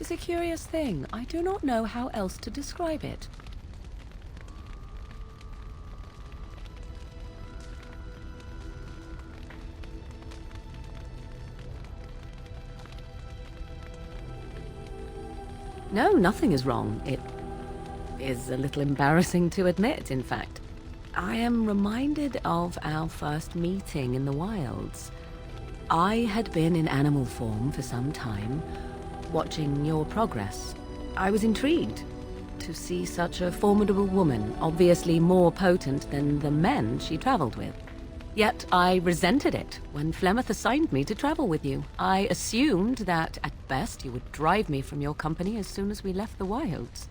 'Tis a curious thing. I do not know how else to describe it. No, nothing is wrong. It is a little embarrassing to admit, in fact. I am reminded of our first meeting in the wilds. I had been in animal form for some time, watching your progress. I was intrigued to see such a formidable woman, obviously more potent than the men she traveled with. Yet I resented it when Flemeth assigned me to travel with you. I assumed that, at best, you would drive me from your company as soon as we left the wilds.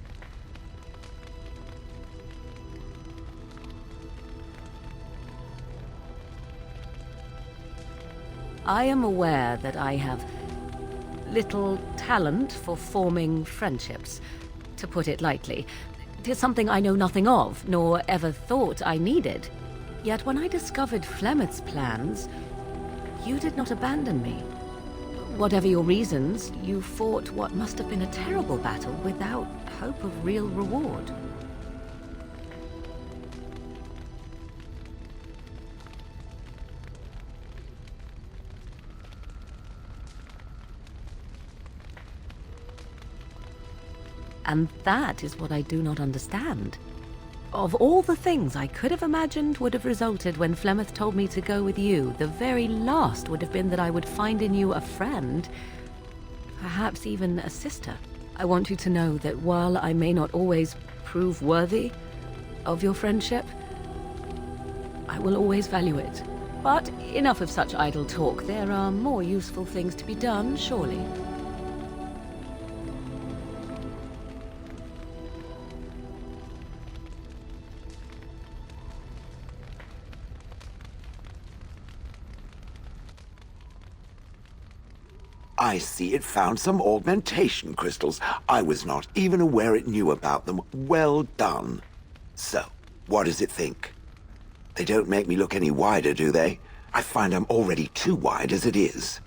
I am aware that I have little talent for forming friendships, to put it lightly. 'Tis something I know nothing of, nor ever thought I needed. Yet when I discovered Flemeth's plans, you did not abandon me. Whatever your reasons, you fought what must have been a terrible battle without hope of real reward. And that is what I do not understand. Of all the things I could have imagined would have resulted when Flemeth told me to go with you, the very last would have been that I would find in you a friend, perhaps even a sister. I want you to know that while I may not always prove worthy of your friendship, I will always value it. But enough of such idle talk. There are more useful things to be done, surely. I see it found some augmentation crystals. I was not even aware it knew about them. Well done. So, what does it think? They don't make me look any wider, do they? I find I'm already too wide as it is.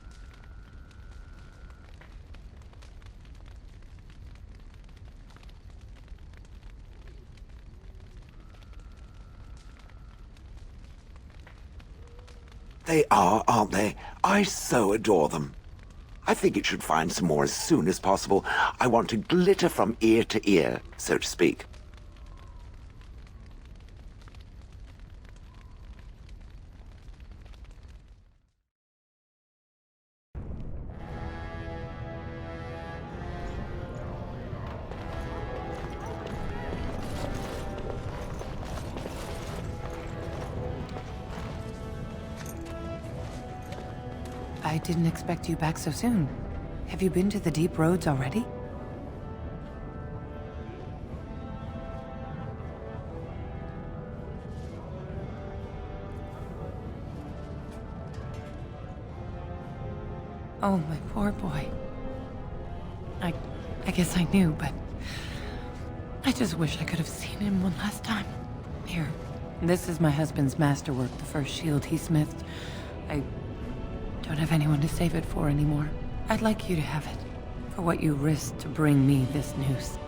They are, aren't they? I so adore them. I think it should find some more as soon as possible. I want to glitter from ear to ear, so to speak. I didn't expect you back so soon. Have you been to the deep roads already? Oh, my poor boy. I guess I knew, but I just wish I could have seen him one last time. Here, this is my husband's masterwork, the first shield he smithed. I don't have anyone to save it for anymore. I'd like you to have it, for what you risked to bring me this news.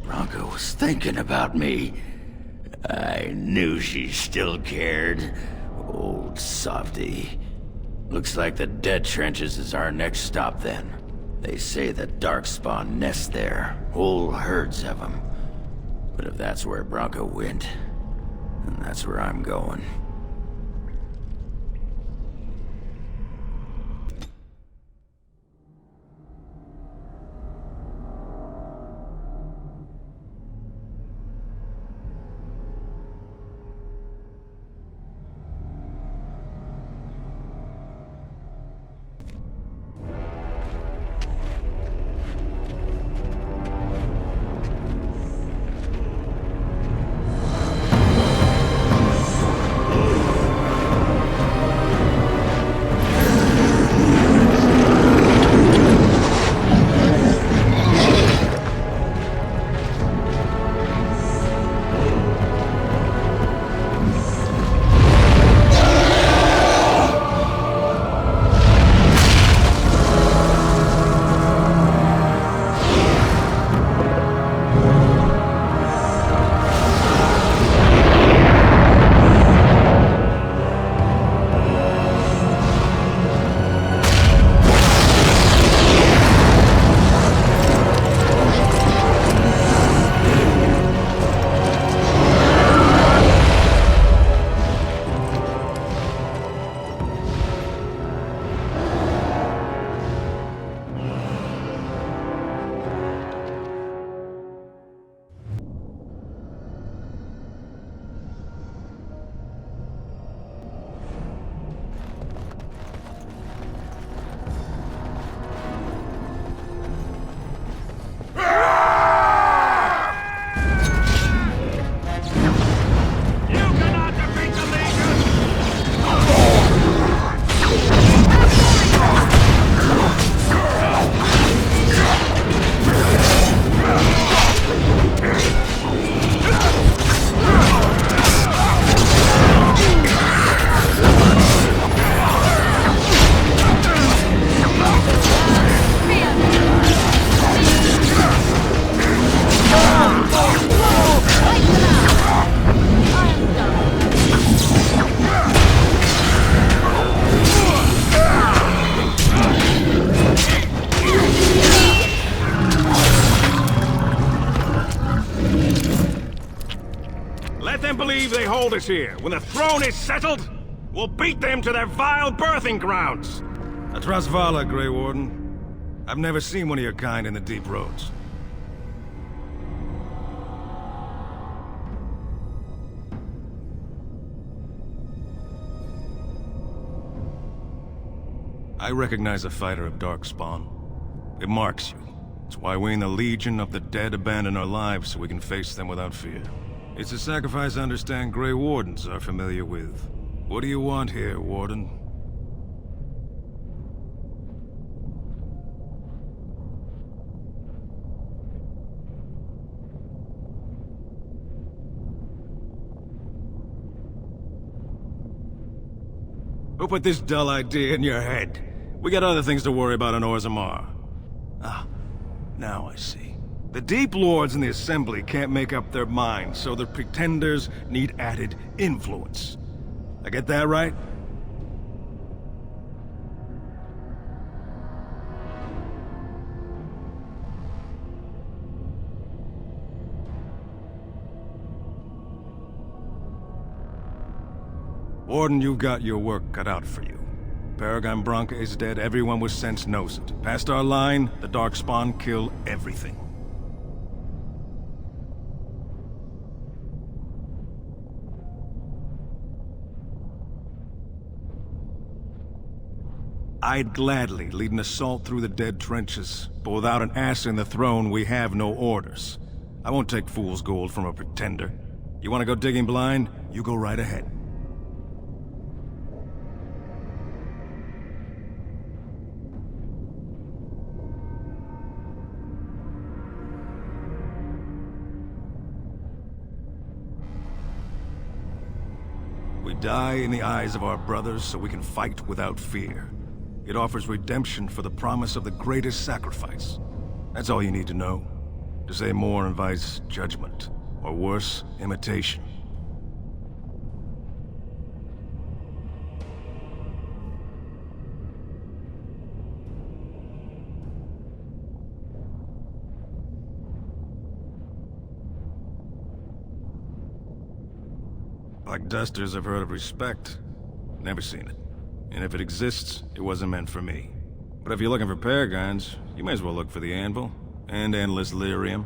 Bronco was thinking about me. I knew she still cared. Old softy. Looks like the dead trenches is our next stop then. They say the Darkspawn nest there. Whole herds of them. But if that's where Bronco went, then that's where I'm going. hold us here. When the throne is settled, we'll beat them to their vile birthing grounds. A Trasvala, Grey Warden. I've never seen one of your kind in the deep roads. I recognize a fighter of Darkspawn. It marks you. It's why we in the Legion of the Dead abandon our lives so we can face them without fear. It's a sacrifice I understand Grey Wardens are familiar with. What do you want here, Warden? Who put this dull idea in your head? We got other things to worry about in Orzammar. Ah, now I see. The Deep Lords in the Assembly can't make up their minds, so the Pretenders need added influence. I get that right? Warden, you've got your work cut out for you. Paragon Branca is dead, everyone with sense knows it. Past our line, the Darkspawn kill everything. I'd gladly lead an assault through the dead trenches, but without an ass in the throne, we have no orders. I won't take fool's gold from a pretender. You want to go digging blind? You go right ahead. We die in the eyes of our brothers so we can fight without fear. It offers redemption for the promise of the greatest sacrifice. That's all you need to know. To say more invites judgment, or worse, imitation. Like dusters, I've heard of respect. Never seen it. And if it exists, it wasn't meant for me. But if you're looking for paragons, you may as well look for the anvil, and endless lyrium.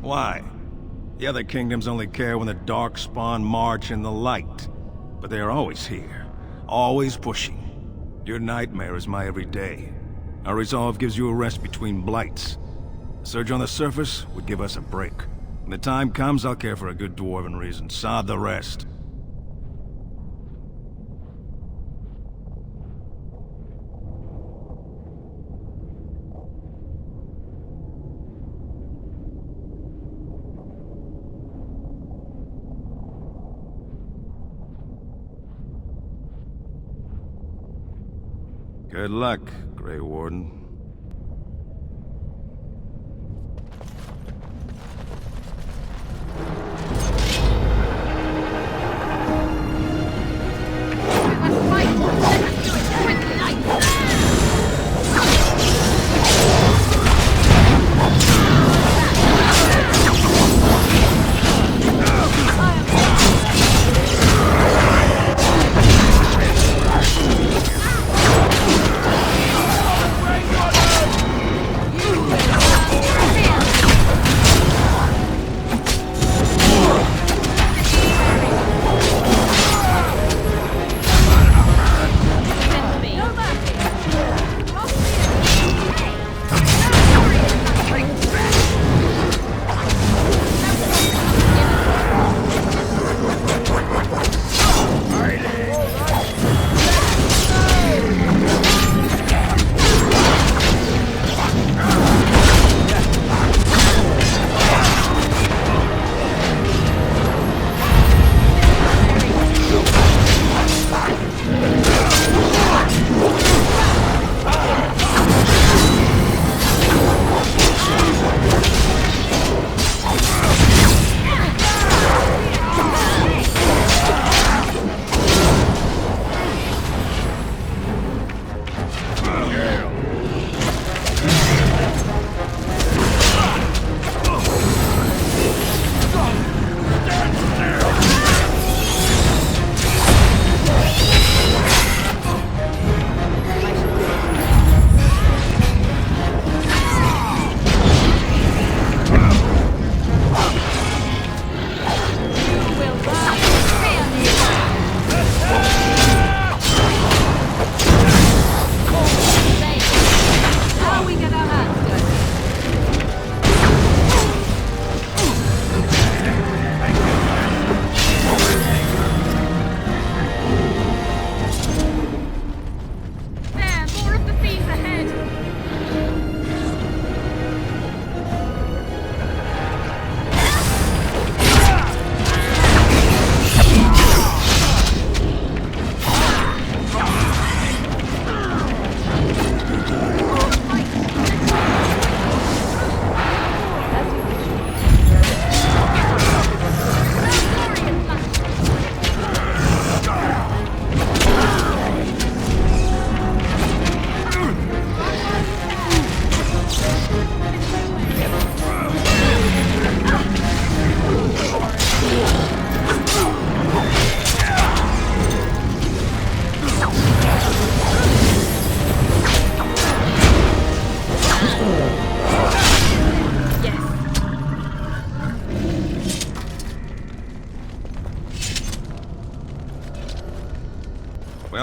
Why? The other kingdoms only care when the Darkspawn march in the light. But they are always here. Always pushing. Your nightmare is my everyday. Our resolve gives you a rest between blights. A surge on the surface would give us a break. When the time comes, I'll care for a good dwarven reason. Sod the rest. Good luck, Grey Warden.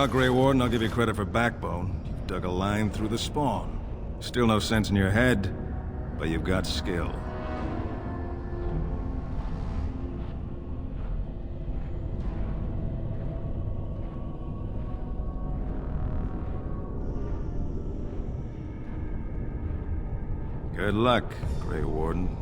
Well, Grey Warden, I'll give you credit for backbone. You've dug a line through the spawn. Still no sense in your head, but you've got skill. Good luck, Grey Warden.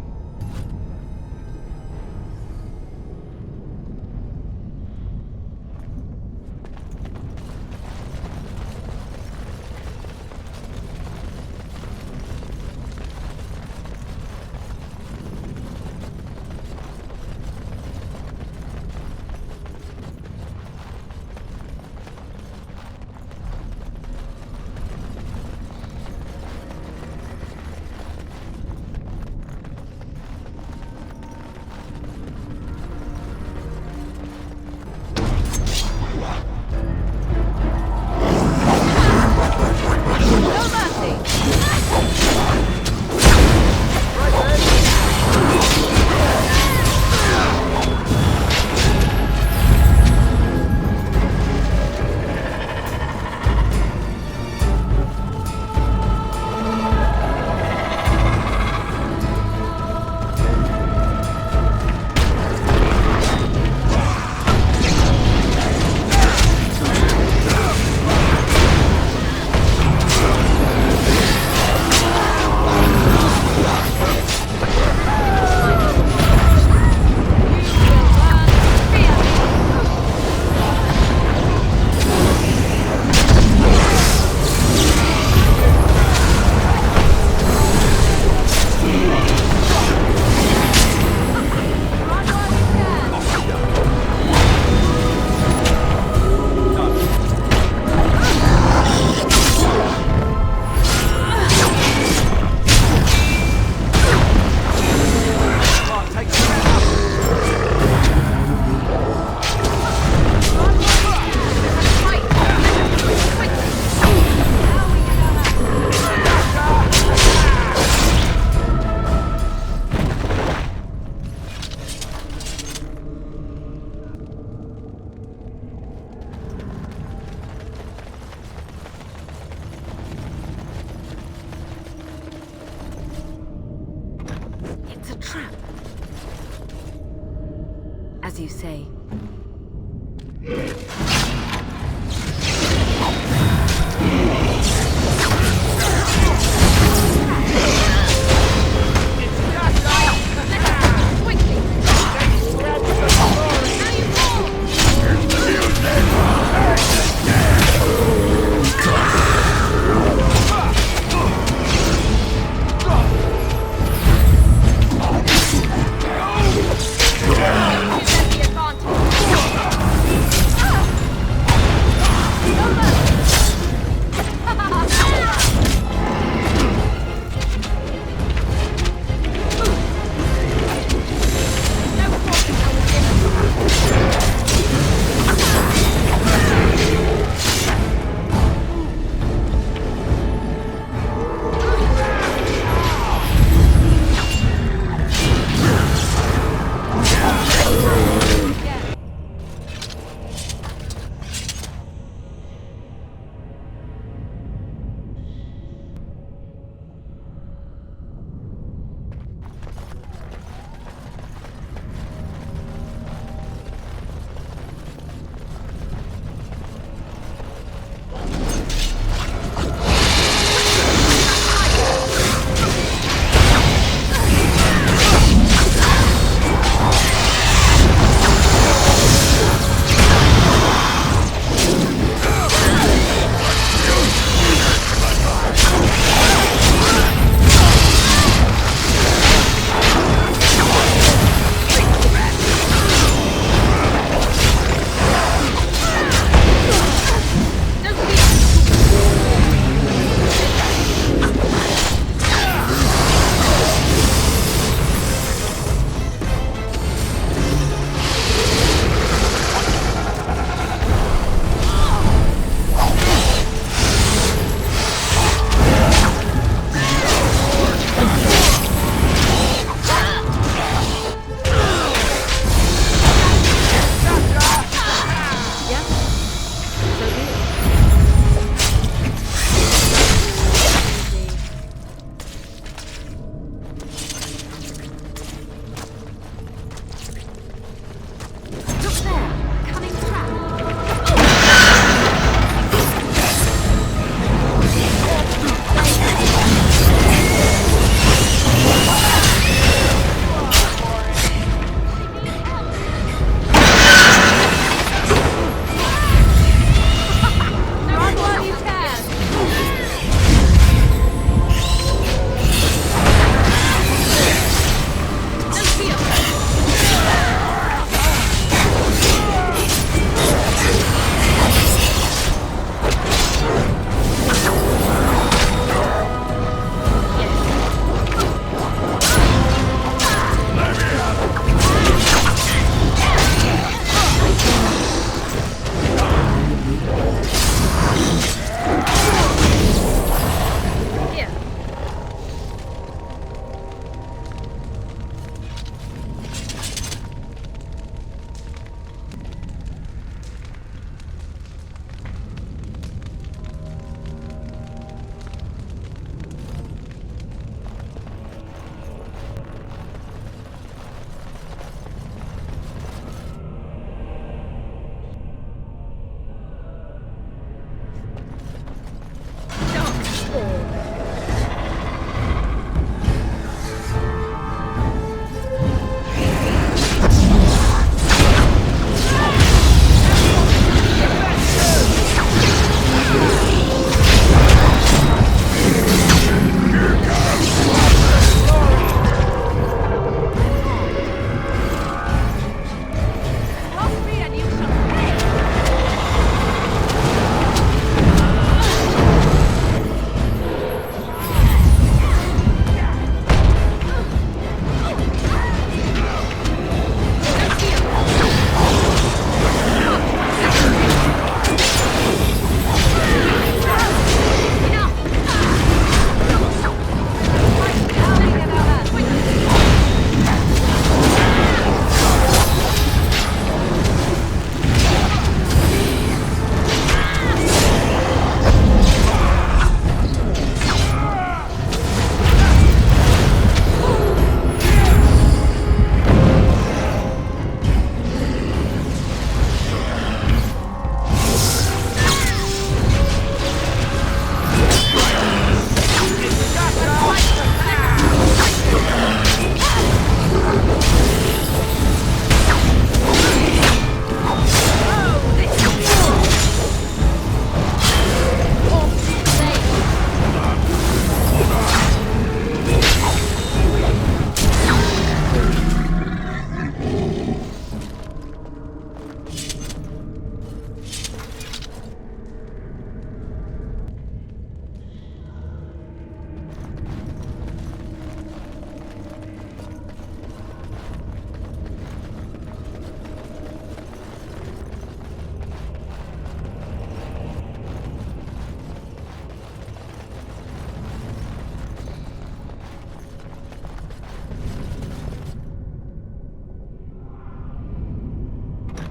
way.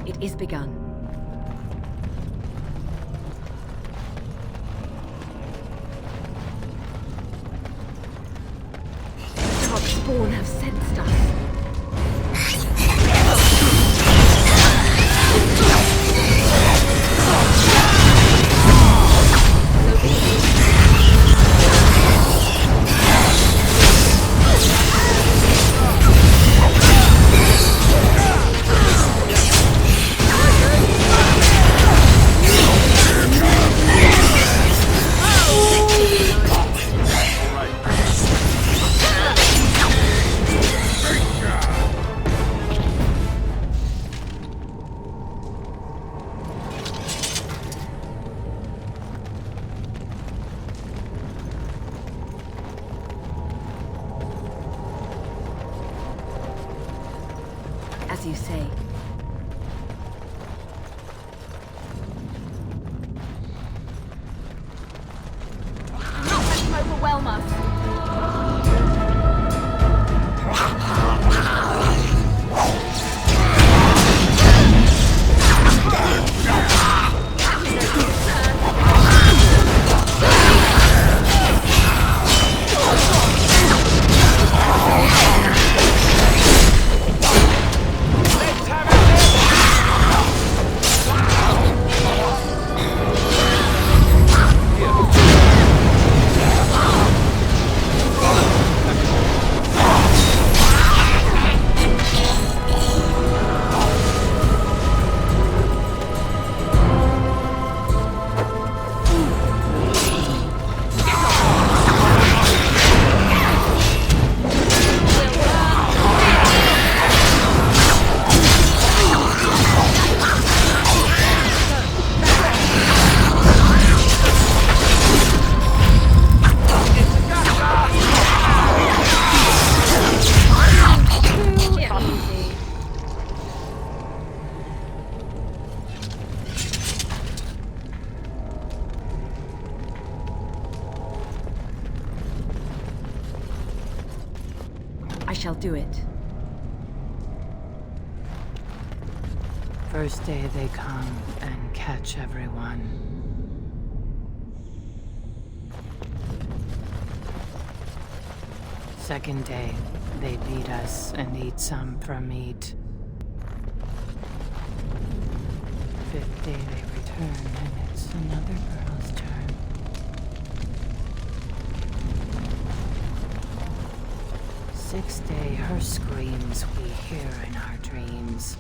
It is begun. The Dark Spawn have sensed us. As you say. Not let him overwhelm us. I shall do it. First day they come and catch everyone. Second day, they beat us and eat some from meat. Fifth day they return and it's another girl's turn. Sixth day, her screams we hear in our dreams.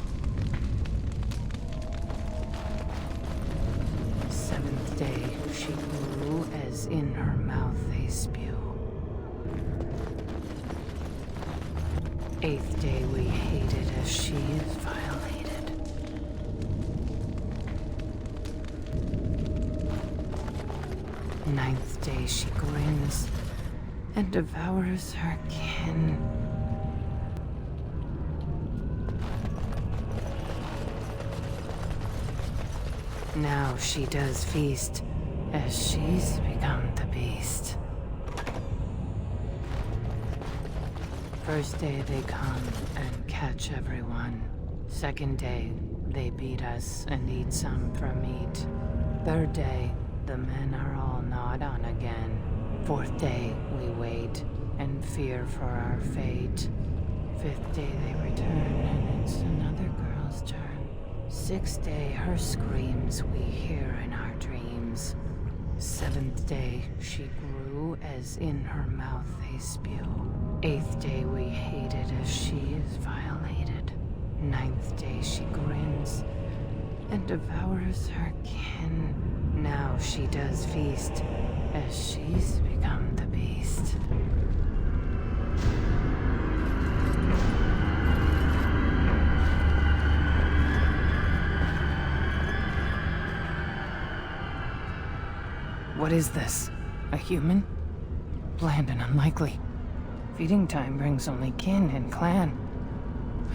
Seventh day, she grew as in her mouth they spew. Eighth day, we hated as she is violated. Ninth day, she grins and devours her kin. Now she does feast, as she's become the beast. First day they come and catch everyone. Second day, they beat us and eat some from meat. Third day, the men are all gnawed on again. Fourth day, we wait and fear for our fate. Fifth day, they return and it's another girl's turn. Sixth day, her screams we hear in our dreams. Seventh day, she grew as in her mouth they spew. Eighth day, we hated as she is violated. Ninth day, she grins and devours her kin. Now she does feast, as she's become the beast. What is this? A human? Bland and unlikely. Feeding time brings only kin and clan.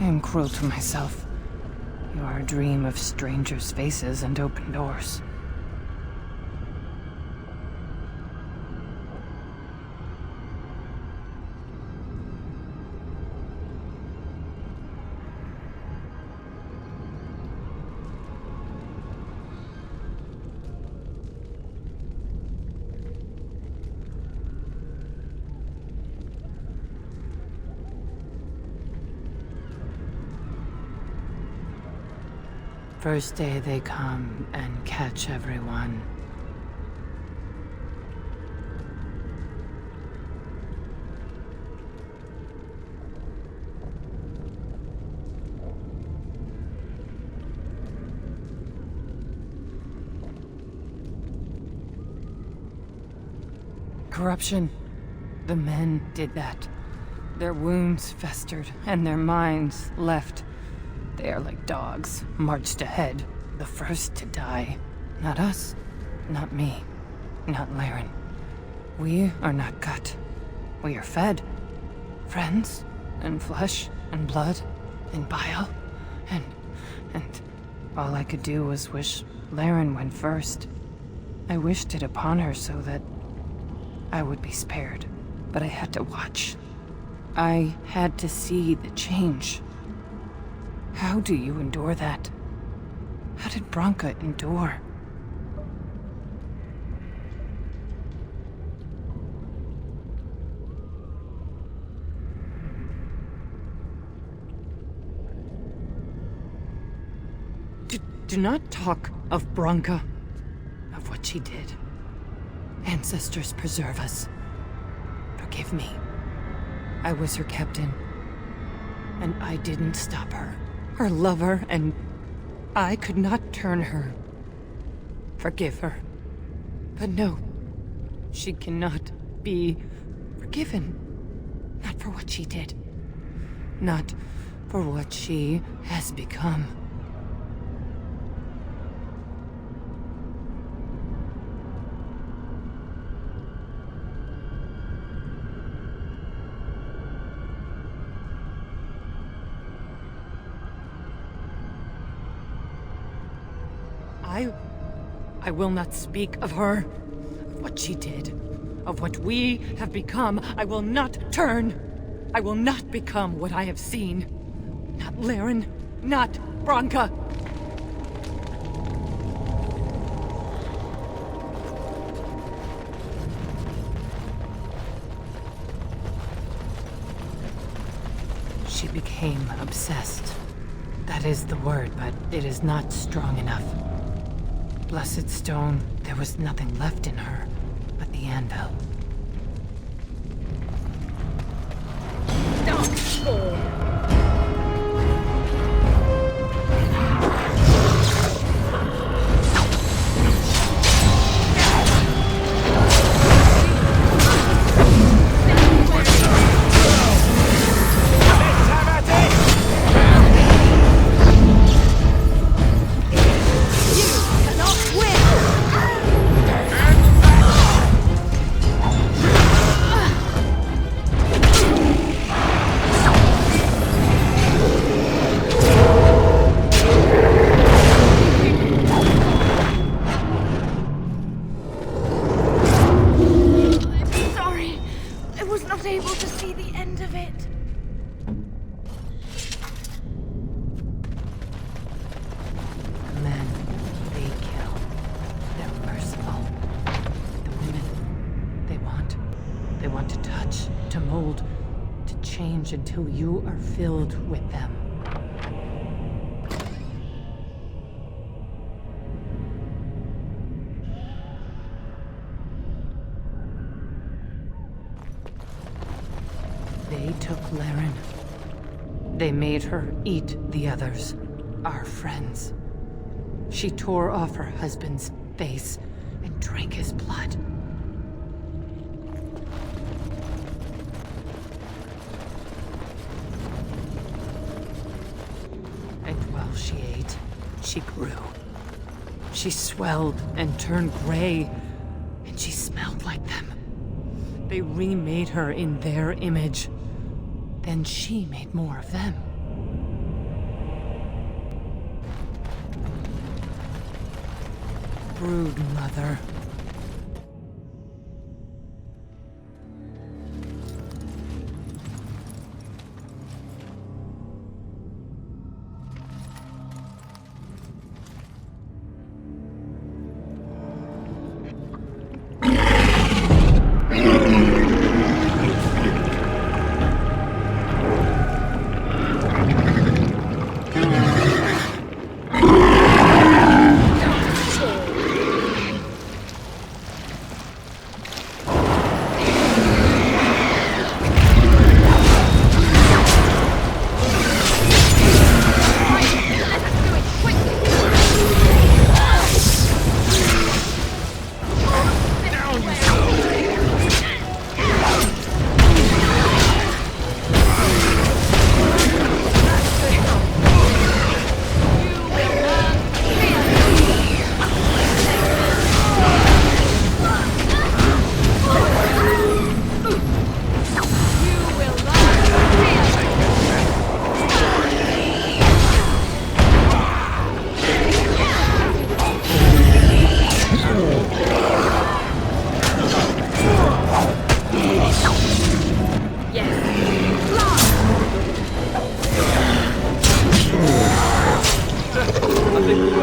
I am cruel to myself. You are a dream of strangers' faces and open doors. First day they come and catch everyone. Corruption. The men did that. Their wounds festered, and their minds left. They are like dogs, marched ahead, the first to die. Not us, not me, not Laren. We are not gut. We are fed. Friends, and flesh, and blood, and bile, and all I could do was wish Laren went first. I wished it upon her so that I would be spared, but I had to watch. I had to see the change. How do you endure that? How did Branka endure? Do not talk of Branka, of what she did. Ancestors preserve us. Forgive me. I was her captain, and I didn't stop her. Her lover, and I could not turn her. Forgive her. But no, she cannot be forgiven. Not for what she did. Not for what she has become. I will not speak of her, of what she did, of what we have become. I will not turn. I will not become what I have seen. Not Laren, not Branka. She became obsessed. That is the word, but it is not strong enough. Blessed stone, there was nothing left in her but the anvil. Until you are filled with them. They took Laren. They made her eat the others, our friends. She tore off her husband's face and drank his blood. She ate. She grew. She swelled and turned gray, and she smelled like them. They remade her in their image. Then she made more of them. Brood mother.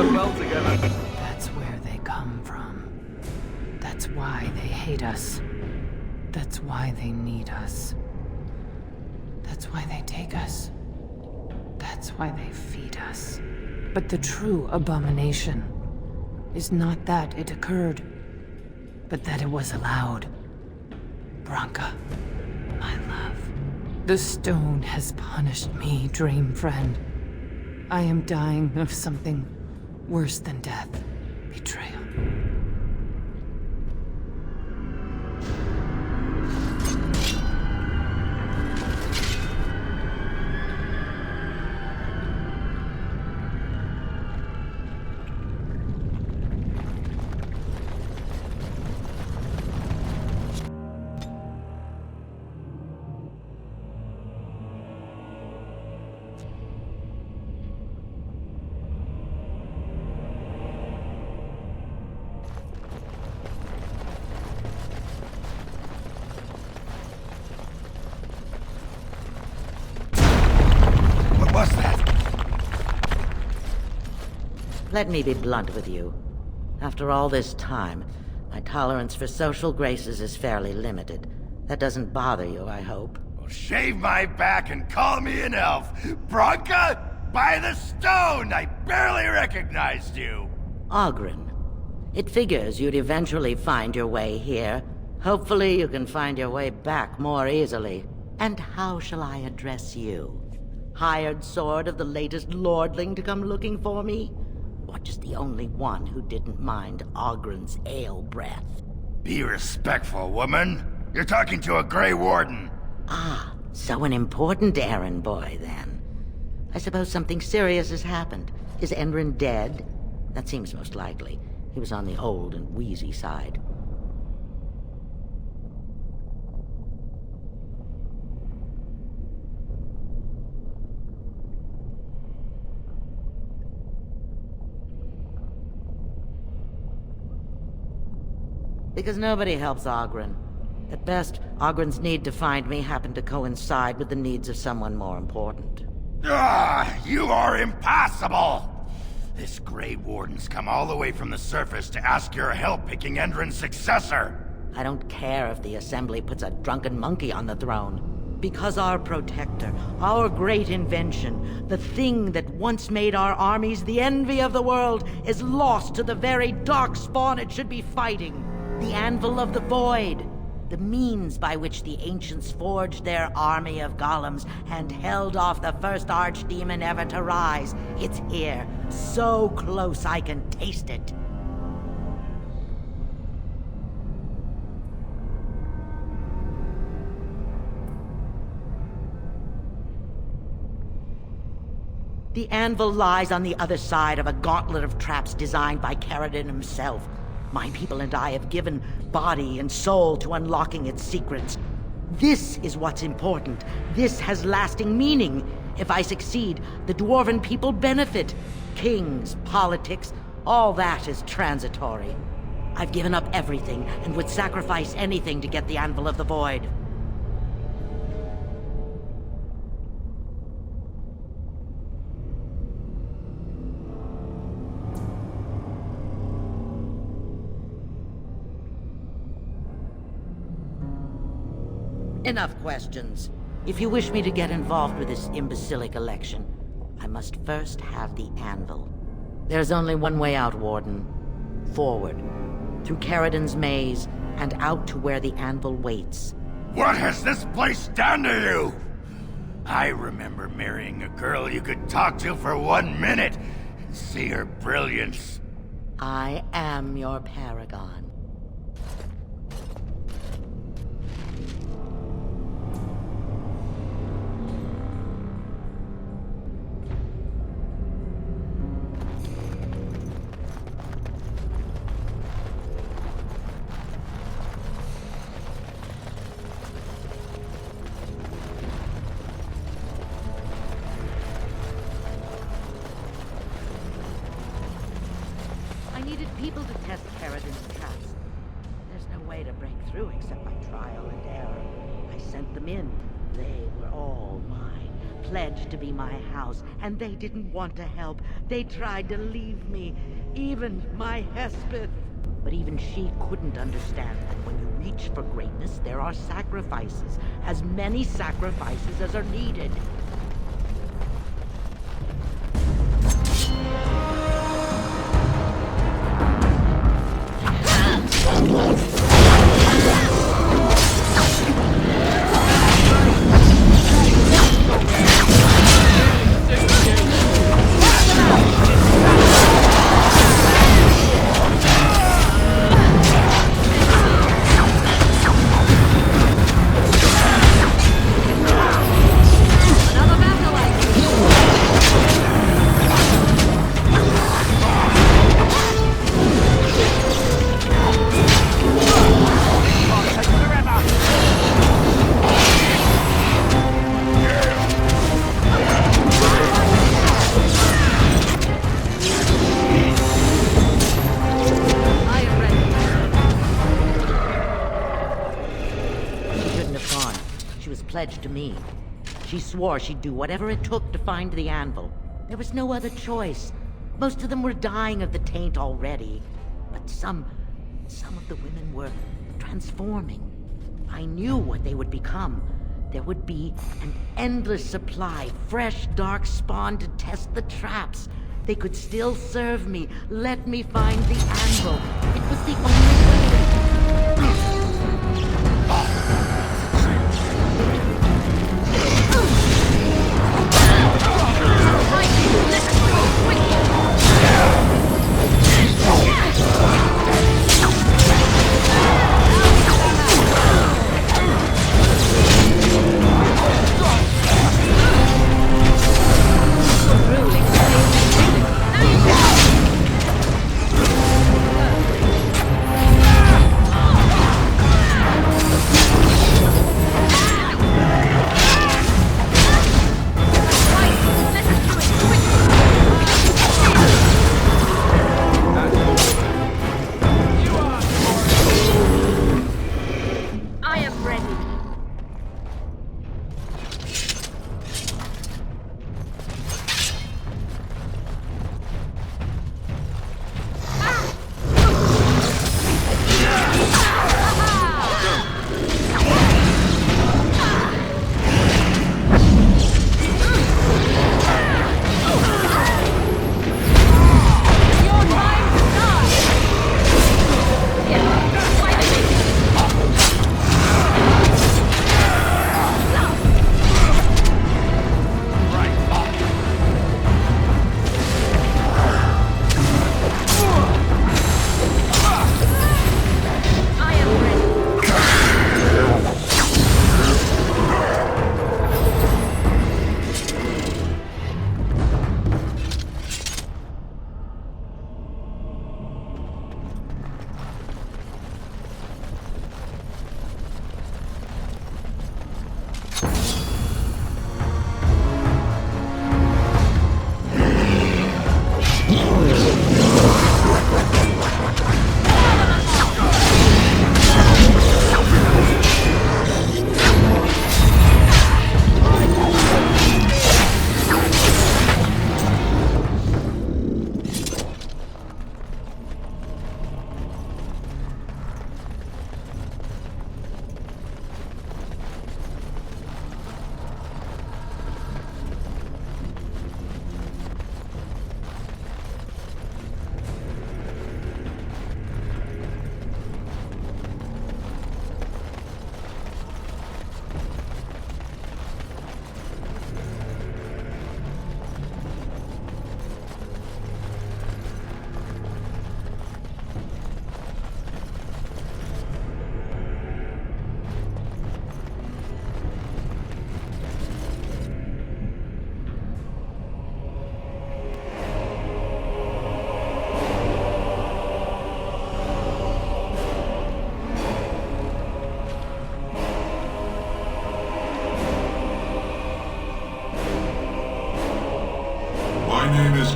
work well together. That's where they come from. That's why they hate us. That's why they need us. That's why they take us. That's why they feed us. But the true abomination is not that it occurred, but that it was allowed. Branka, my love. The stone has punished me, dream friend. I am dying of something worse than death. Betrayal. What was that? Let me be blunt with you. After all this time, my tolerance for social graces is fairly limited. That doesn't bother you, I hope. Well, shave my back and call me an elf. Branka, by the stone! I barely recognized you. Ogren. It figures you'd eventually find your way here. Hopefully you can find your way back more easily. And how shall I address you? Hired sword of the latest lordling to come looking for me? Or just the only one who didn't mind Ogren's ale breath? Be respectful, woman. You're talking to a Grey Warden. Ah, so an important errand boy, then. I suppose something serious has happened. Is Enrin dead? That seems most likely. He was on the old and wheezy side. Because nobody helps Ogren. At best, Ogren's need to find me happened to coincide with the needs of someone more important. Ah, you are impossible! This Grey Warden's come all the way from the surface to ask your help picking Endrin's successor. I don't care if the Assembly puts a drunken monkey on the throne. Because our protector, our great invention, the thing that once made our armies the envy of the world, is lost to the very darkspawn it should be fighting. The Anvil of the Void. The means by which the ancients forged their army of golems and held off the first archdemon ever to rise. It's here, so close I can taste it. The anvil lies on the other side of a gauntlet of traps designed by Paragon himself. My people and I have given body and soul to unlocking its secrets. This is what's important. This has lasting meaning. If I succeed, the Dwarven people benefit. Kings, politics, all that is transitory. I've given up everything and would sacrifice anything to get the Anvil of the Void. Enough questions. If you wish me to get involved with this imbecilic election, I must first have the anvil. There's only one way out, Warden. Forward. Through Caridon's maze, and out to where the anvil waits. What has this place done to you? I remember marrying a girl you could talk to for 1 minute and see her brilliance. I am your Paragon. I needed people to test Caridon's traps. There's no way to break through except by trial and error. I sent them in. They were all mine. pledged to be my house, and they didn't want to help. They tried to leave me, even my Hespeth. But even she couldn't understand that when you reach for greatness, there are sacrifices. As many sacrifices as are needed. Pledged to me. She swore she'd do whatever it took to find the anvil. There was no other choice. Most of them were dying of the taint already. But some of the women were transforming. I knew what they would become. There would be an endless supply, fresh, dark spawn to test the traps. They could still serve me. Let me find the anvil. It was the only way.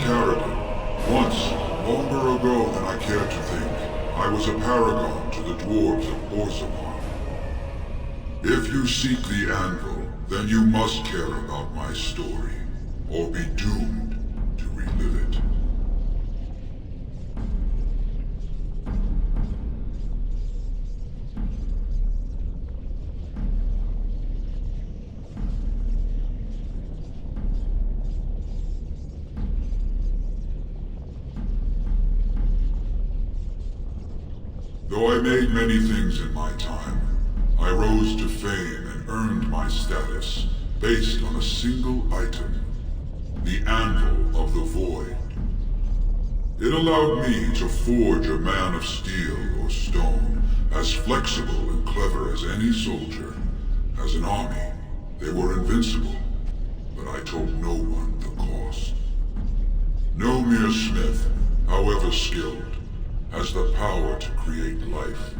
Paragon. Once, longer ago than I care to think, I was a paragon to the dwarves of Orzammar. If you seek the anvil, Then you must care about my story, or be doomed to relive it. Though I made many things in my time, I rose to fame and earned my status based on a single item, the Anvil of the Void. It allowed me to forge a man of steel or stone, as flexible and clever as any soldier. As an army, they were invincible, but I told no one the cost. No mere smith, however skilled, has the power to create life.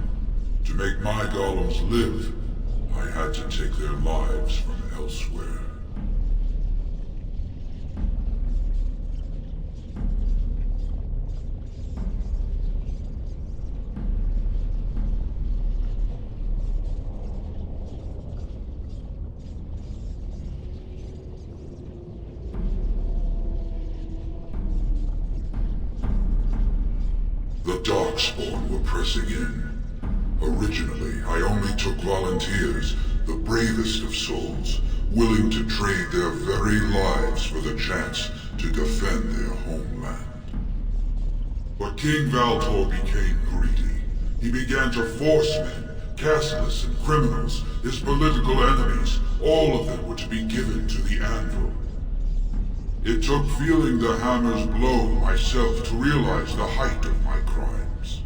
To make my golems live, I had to take their lives from elsewhere. The Darkspawn were pressing in. Originally, I only took volunteers, the bravest of souls, willing to trade their very lives for the chance to defend their homeland. But King Valtor became greedy. He began to force men, casteless and criminals, his political enemies, all of them were to be given to the Anvil. It took feeling the hammer's blow myself to realize the height of my crimes.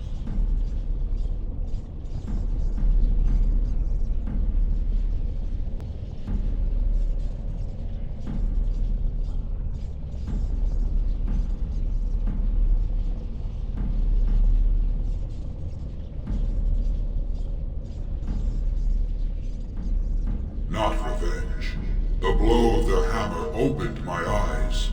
Not revenge. The blow of the hammer opened my eyes.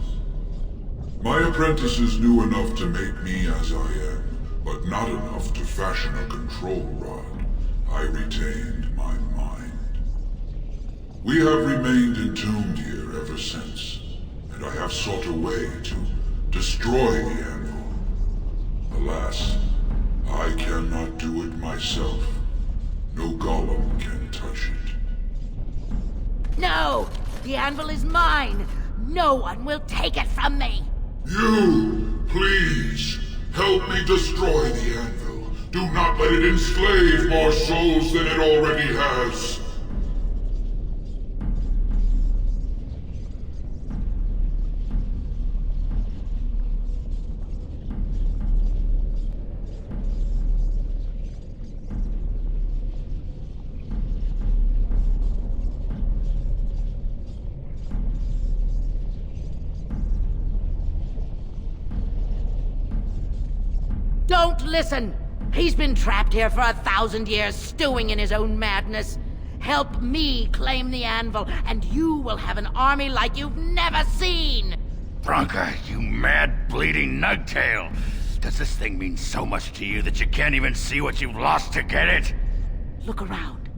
My apprentices knew enough to make me as I am, but not enough to fashion a control rod. I retained my mind. We have remained entombed here ever since, and I have sought a way to destroy the Anvil. Alas, I cannot do it myself. No golem can touch it. No! The Anvil is mine! No one will take it from me! You, please, help me destroy the Anvil. Do not let it enslave more souls than it already has. Don't listen! He's been trapped here for 1,000 years, stewing in his own madness. Help me claim the Anvil, and you will have an army like you've never seen! Bronca, you mad, bleeding nugtail! Does this thing mean so much to you that you can't even see what you've lost to get it? Look around.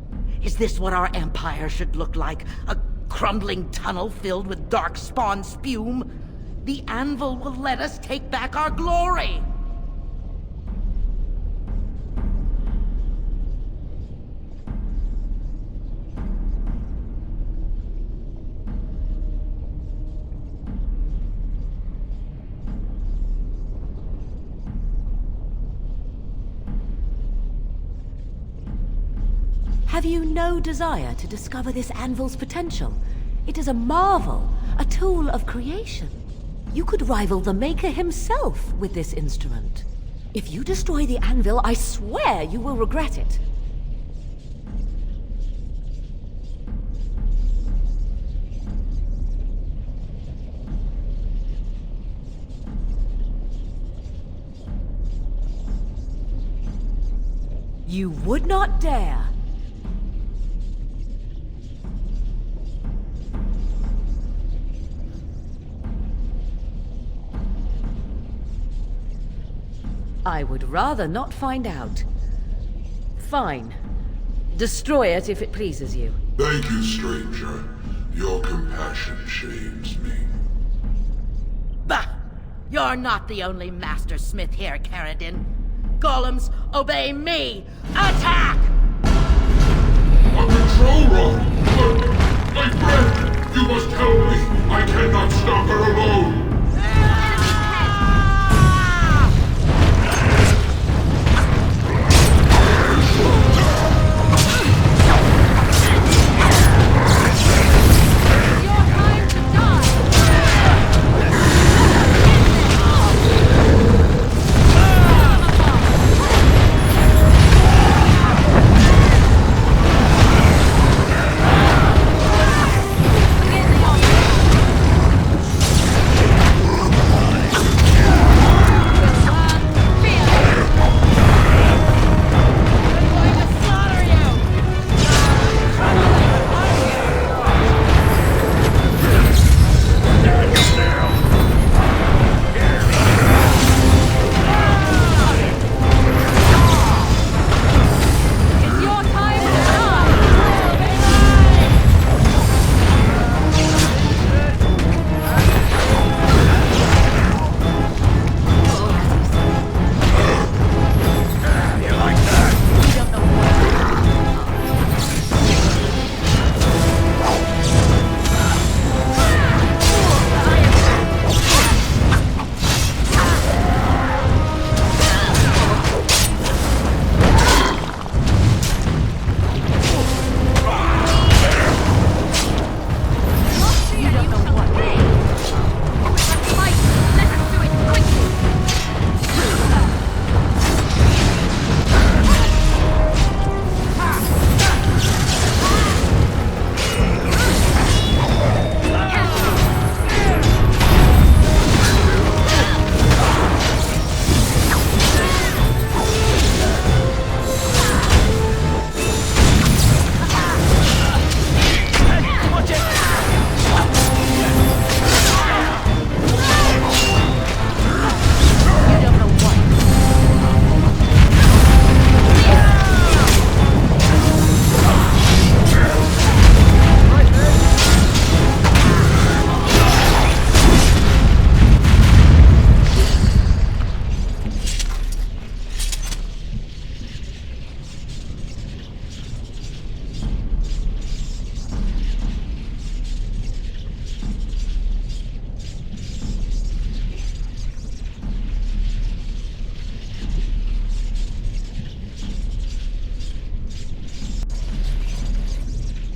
Is this what our empire should look like? A crumbling tunnel filled with darkspawn spume? The Anvil will let us take back our glory! Have you no desire to discover this anvil's potential? It is a marvel, a tool of creation. You could rival the Maker himself with this instrument. If you destroy the anvil, I swear you will regret it. You would not dare. I would rather not find out. Fine. Destroy it if it pleases you. Thank you, stranger. Your compassion shames me. Bah! You're not the only master smith here, Caradin. Golems, obey me! Attack! A control room! Look! My friend! You must help me! I cannot stop her alone!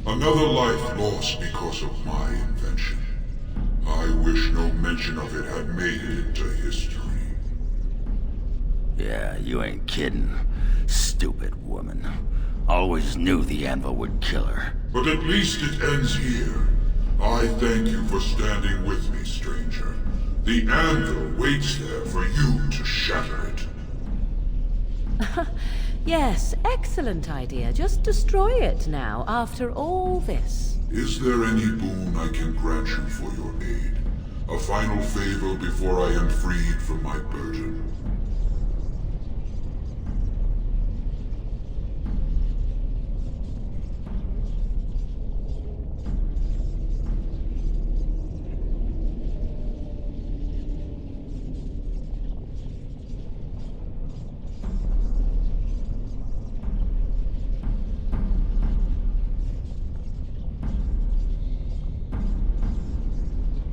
Another life lost because of my invention. I wish no mention of it had made it into history. Yeah, you ain't kidding. Stupid woman. Always knew the anvil would kill her. But at least it ends here. I thank you for standing with me, stranger. The anvil waits there for you to shatter it. Yes, excellent idea. Just destroy it now, after all this. Is there any boon I can grant you for your aid? A final favor before I am freed from my burden?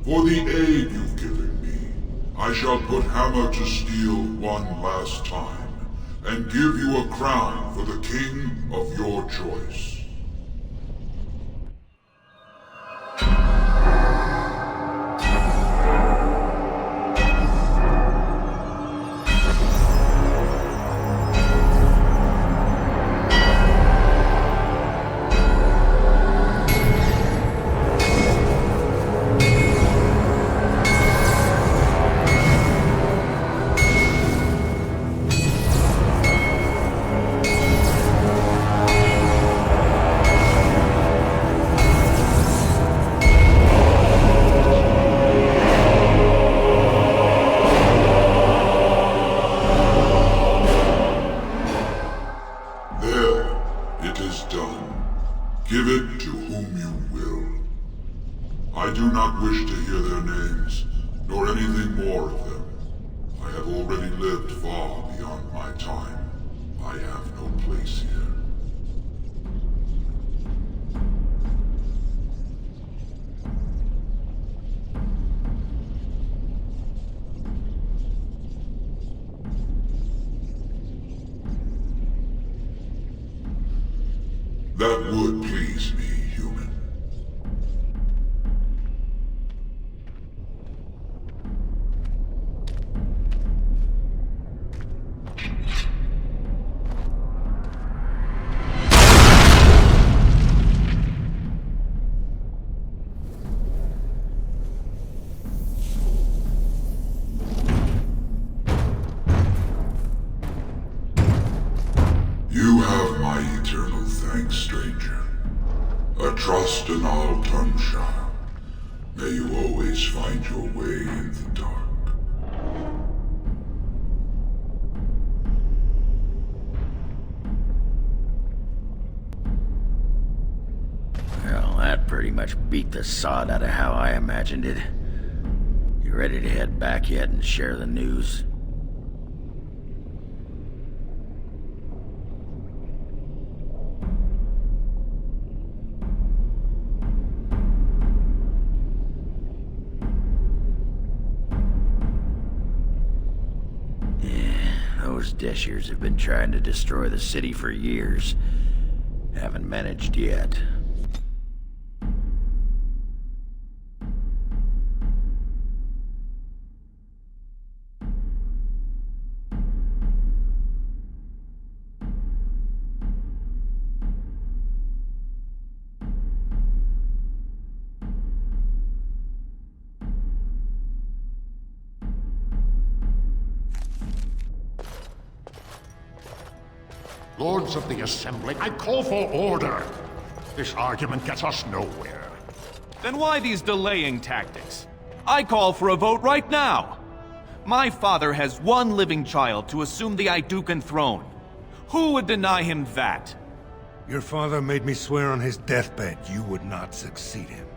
For the aid you've given me, I shall put hammer to steel one last time, and give you a crown for the king of your choice. not wish to hear their names, nor anything more of them. I have already lived far beyond my time. I have no place here. That would please me, human. You have my eternal thanks, stranger. A trust in all Tunsha. May you always find your way in the dark. Well, that pretty much beat the sod out of how I imagined it. You ready to head back yet and share the news? Those Deshirs have been trying to destroy the city for years. Haven't managed yet. Lords of the Assembly, I call for order. This argument gets us nowhere. Then why these delaying tactics? I call for a vote right now. My father has one living child to assume the Idukan throne. Who would deny him that? Your father made me swear on his deathbed you would not succeed him.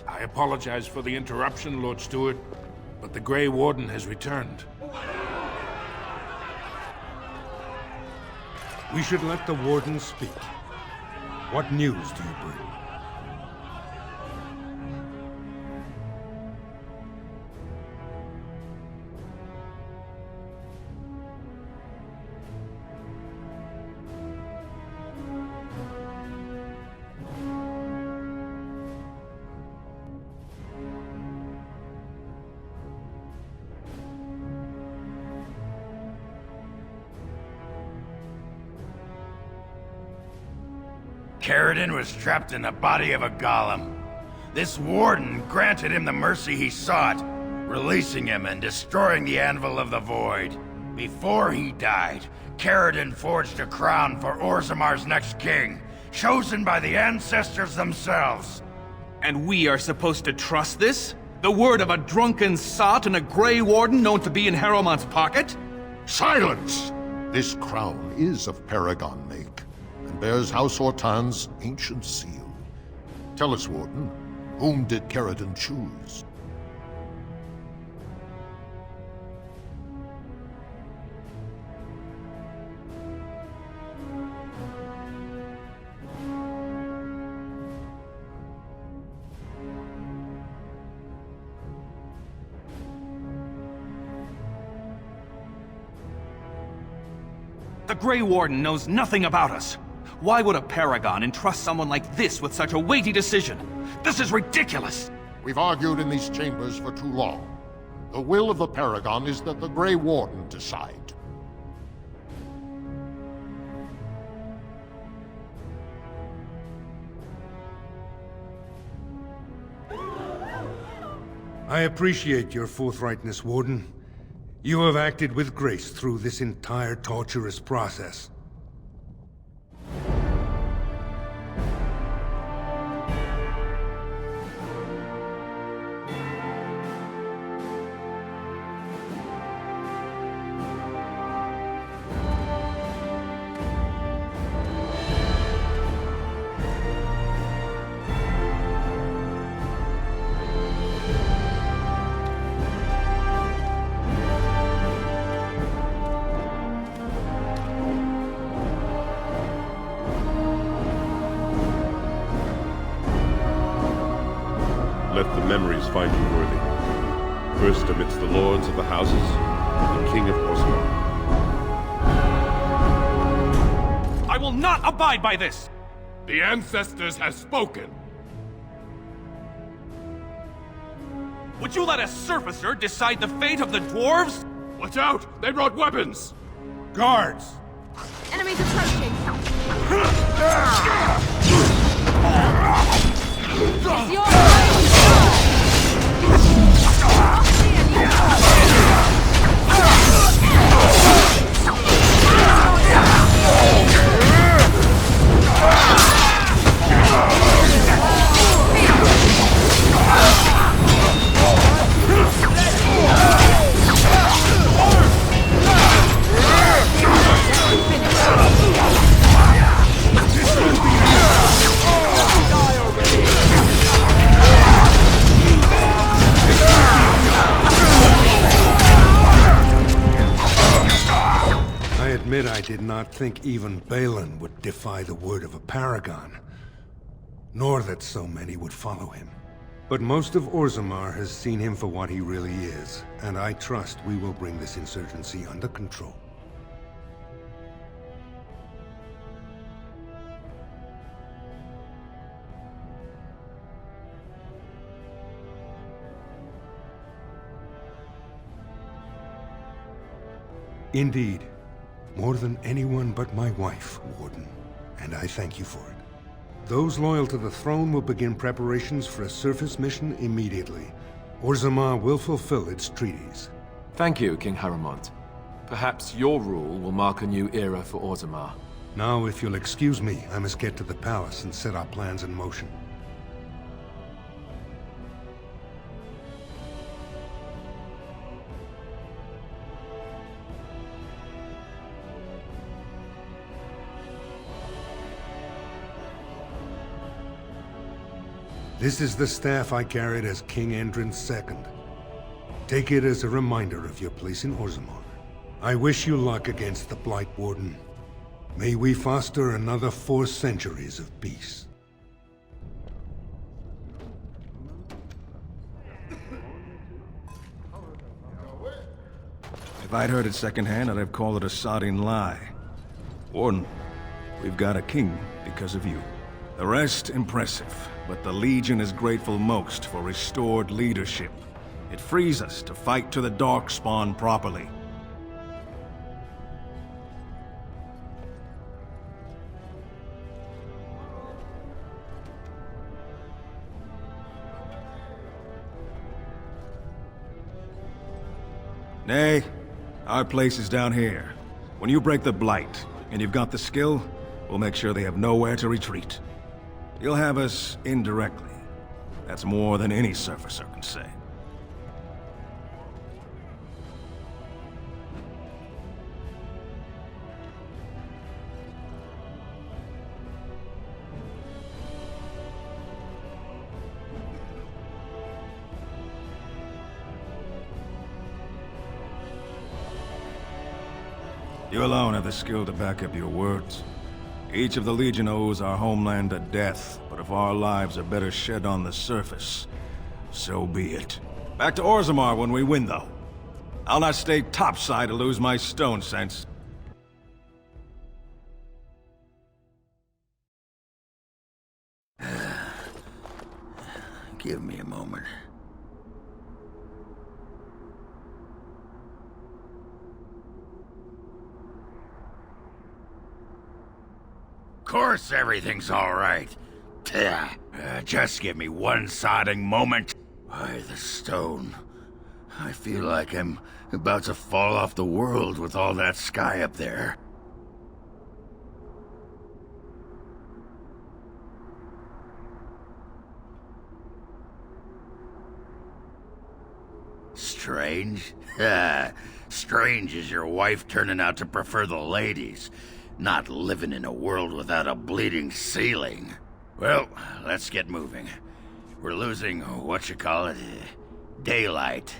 I apologize for the interruption, Lord Stewart, but the Grey Warden has returned. We should let the Warden speak. What news do you bring? Caridin was trapped in the body of a golem. This warden granted him the mercy he sought, releasing him and destroying the Anvil of the Void. Before he died, Caridin forged a crown for Orzamar's next king, chosen by the ancestors themselves. And we are supposed to trust this? The word of a drunken sot and a Grey Warden known to be in Harrowmont's pocket? Silence! This crown is of Paragon make, and bears House Hortan's ancient seal. Tell us, Warden, whom did Caridin choose? The Grey Warden knows nothing about us. Why would a Paragon entrust someone like this with such a weighty decision? This is ridiculous! We've argued in these chambers for too long. The will of the Paragon is that the Grey Warden decide. I appreciate your forthrightness, Warden. You have acted with grace through this entire torturous process. let the memories find you worthy. First amidst the lords of the houses, the King of Orzammar. I will not abide by this! The ancestors have spoken. Would you let a surfacer decide the fate of the dwarves? Watch out! They brought weapons! Guards! Enemies approaching! It's your I did not think even Balin would defy the word of a Paragon, nor that so many would follow him. But most of Orzammar has seen him for what he really is, and I trust we will bring this insurgency under control. Indeed. More than anyone but my wife, Warden, and I thank you for it. Those loyal to the throne will begin preparations for a surface mission immediately. Orzammar will fulfill its treaties. Thank you, King Haramont. Perhaps your rule will mark a new era for Orzammar. Now, if you'll excuse me, I must get to the palace and set our plans in motion. This is the staff I carried as King Endrin's II. Take it as a reminder of your place in Orzammar. I wish you luck against the Blight Warden. May we foster another 4 centuries of peace. If I'd heard it secondhand, I'd have called it a sodding lie. Warden, we've got a king because of you. The rest, impressive, but the Legion is grateful most for restored leadership. It frees us to fight to the Darkspawn properly. Nay, our place is down here. When you break the Blight, and you've got the skill, we'll make sure they have nowhere to retreat. You'll have us indirectly. That's more than any surfacer can say. You alone have the skill to back up your words. Each of the Legion owes our homeland a death, but if our lives are better shed on the surface, so be it. Back to Orzammar when we win, though. I'll not stay topside to lose my stone sense. Give me a moment. Of course everything's all right. Just give me one sodding moment. Why, the stone. I feel like I'm about to fall off the world with all that sky up there. Strange? Strange is your wife turning out to prefer the ladies. Not living in a world without a bleeding ceiling. Well, let's get moving. We're losing, daylight.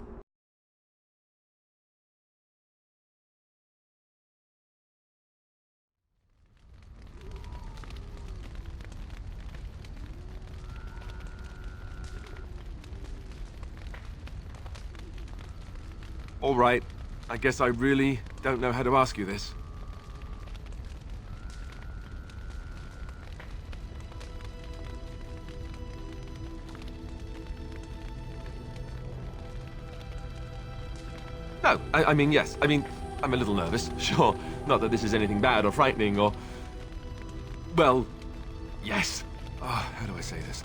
All right. I guess I really don't know how to ask you this. No, I mean, yes. I mean, I'm a little nervous, sure. Not that this is anything bad or frightening or... Well, yes. Oh, how do I say this?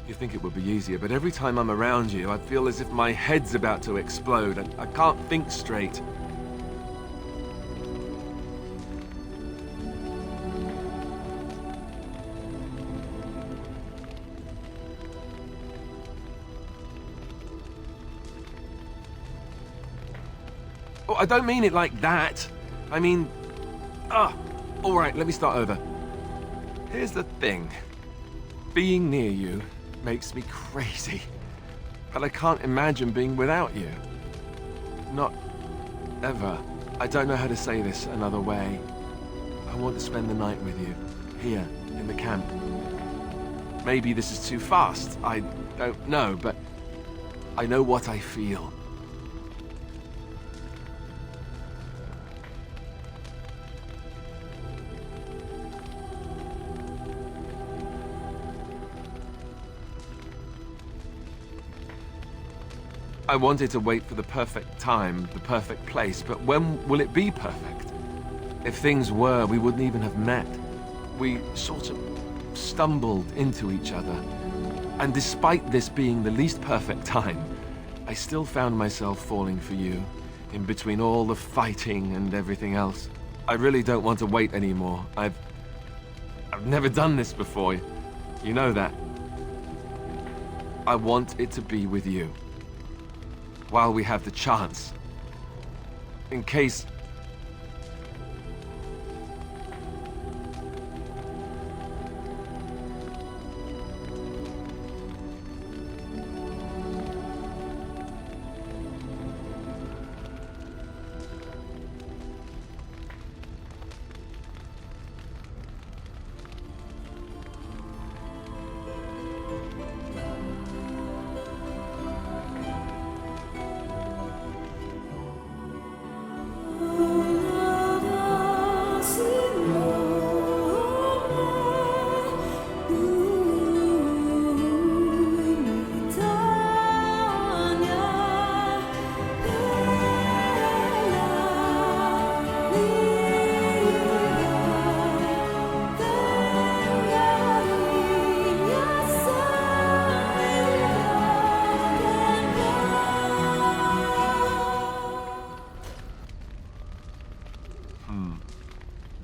You think it would be easier, but every time I'm around you, I feel as if my head's about to explode. I can't think straight. Oh, I don't mean it like that. I mean... all right, let me start over. Here's the thing. Being near you makes me crazy. But I can't imagine being without you. Not ever. I don't know how to say this another way. I want to spend the night with you, here, in the camp. Maybe this is too fast. I don't know, but I know what I feel. I wanted to wait for the perfect time, the perfect place, but when will it be perfect? If things were, we wouldn't even have met. We sort of stumbled into each other. And despite this being the least perfect time, I still found myself falling for you, in between all the fighting and everything else. I really don't want to wait anymore. I've never done this before. You know that. I want it to be with you. While we have the chance. In case...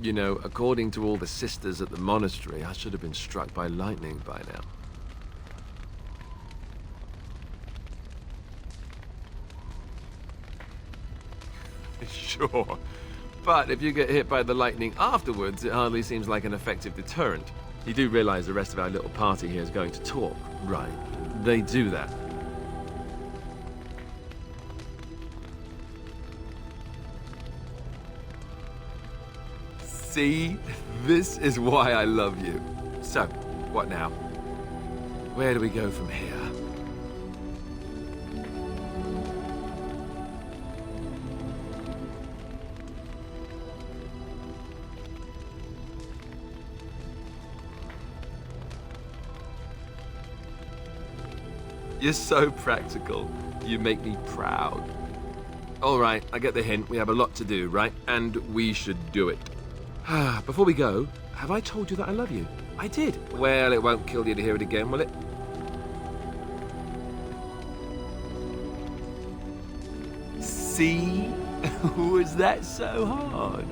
You know, according to all the sisters at the monastery, I should have been struck by lightning by now. Sure. But if you get hit by the lightning afterwards, it hardly seems like an effective deterrent. You do realize the rest of our little party here is going to talk, right? They do that. See? This is why I love you. So, what now? Where do we go from here? You're so practical. You make me proud. All right, I get the hint. We have a lot to do, right? And we should do it. Before we go, have I told you that I love you? I did. Well, it won't kill you to hear it again, will it? See? Was that so hard?